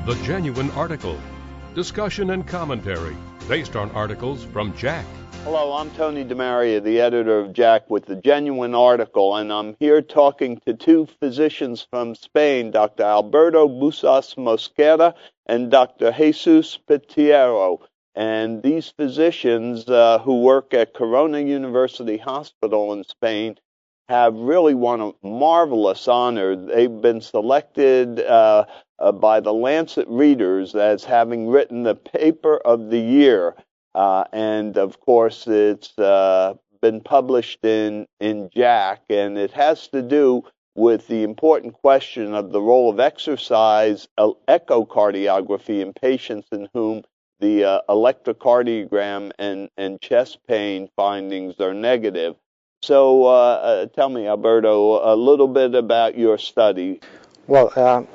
The Genuine Article. Discussion and commentary based on articles from JACC. Hello, I'm Tony DeMaria, the editor of JACC with The Genuine Article, and I'm here talking to two physicians from Spain, Dr. Alberto Busas Mosquera and Dr. Jesus Pietro. And these physicians who work at Corona University Hospital in Spain have really won a marvelous honor. They've been selected by the Lancet readers as having written the paper of the year. And of course, it's been published in JACC, and it has to do with the important question of the role of exercise echocardiography in patients in whom the electrocardiogram and chest pain findings are negative. So tell me, Alberto, a little bit about your study. Well,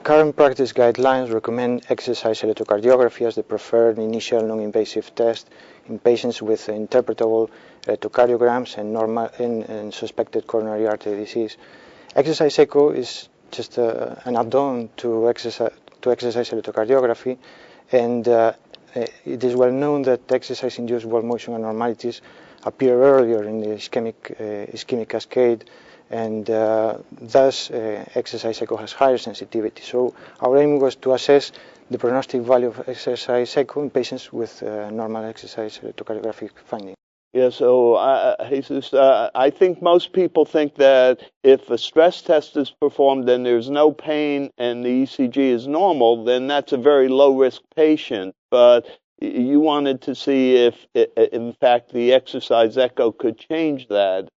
current practice guidelines recommend exercise electrocardiography as the preferred initial non-invasive test in patients with interpretable electrocardiograms and normal and suspected coronary artery disease. Exercise echo is just an add-on to exercise electrocardiography, and it is well known that exercise-induced wall motion abnormalities appear earlier in the ischemic cascade, and thus exercise echo has higher sensitivity. So our aim was to assess the prognostic value of exercise echo in patients with normal exercise electrocardiographic findings. Yeah, so Jesus, I think most people think that if a stress test is performed and there's no pain and the ECG is normal, then that's a very low-risk patient. But you wanted to see if, in fact, the exercise echo could change that.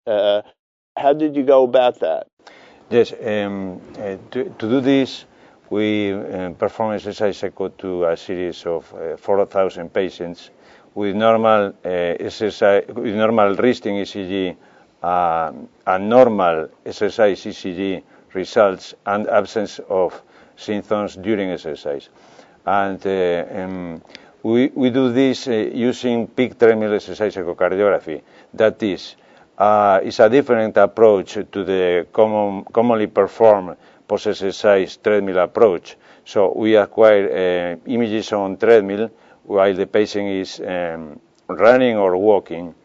How did you go about that? Yes, to do this, we performed exercise echo to a series of 4,000 patients with normal exercise, with normal resting ECG and normal exercise ECG results and absence of symptoms during exercise. And we do this using peak treadmill exercise echocardiography. That is a different approach to the commonly performed post-exercise treadmill approach. So we acquire images on treadmill while the patient is running or walking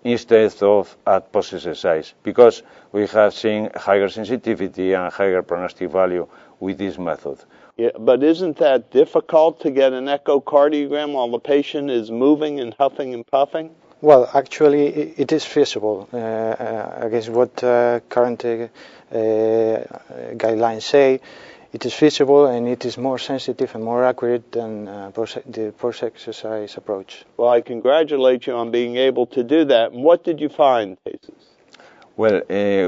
instead of at post-exercise, because we have seen higher sensitivity and higher prognostic value with this method. Yeah, but isn't that difficult to get an echocardiogram while the patient is moving and huffing and puffing? Well, actually, it is feasible. I guess what current guidelines say, it is feasible and it is more sensitive and more accurate than the post-exercise approach. Well, I congratulate you on being able to do that. And what did you find, Jesus? Well,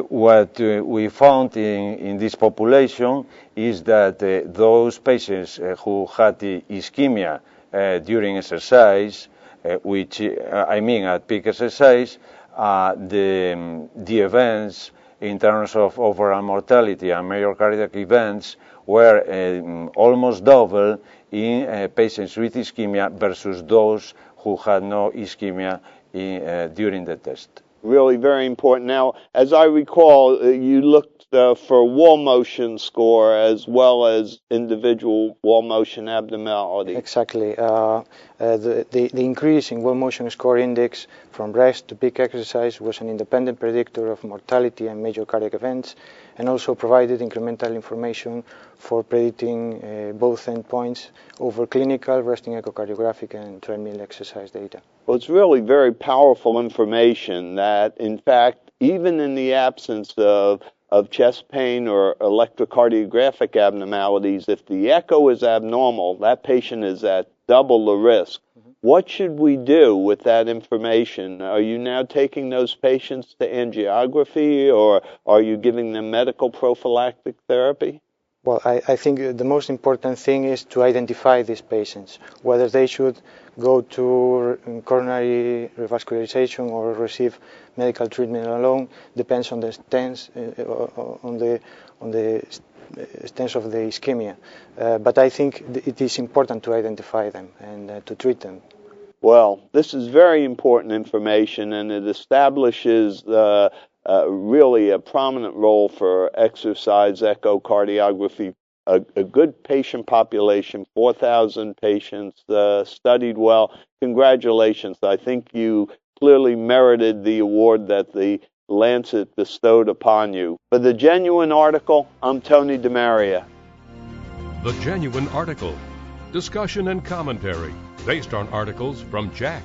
what we found in this population is that those patients who had the ischemia during exercise, which I mean at peak exercise, the events in terms of overall mortality and major cardiac events were almost double in patients with ischemia versus those who had no ischemia during the test. Really very important. Now, as I recall, you looked for wall motion score as well as individual wall motion abnormality. Exactly. The increase in wall motion score index from rest to peak exercise was an independent predictor of mortality and major cardiac events, and also provided incremental information for predicting both endpoints over clinical resting echocardiographic and treadmill exercise data. Well, it's really very powerful information that, in fact, even in the absence of chest pain or electrocardiographic abnormalities, if the echo is abnormal, that patient is at double the risk. Mm-hmm. What should we do with that information? Are you now taking those patients to angiography, or are you giving them medical prophylactic therapy? Well, I think the most important thing is to identify these patients, whether they should go to coronary revascularization or receive medical treatment alone depends on the stance on the stance of the ischemia. But I think it is important to identify them and to treat them. Well, this is very important information, and it establishes really a prominent role for exercise echocardiography a good patient population, 4,000 patients, studied well. Congratulations. I think you clearly merited the award that the Lancet bestowed upon you. For the Genuine article, I'm Tony DeMaria. The Genuine Article. Discussion and commentary based on articles from JACC.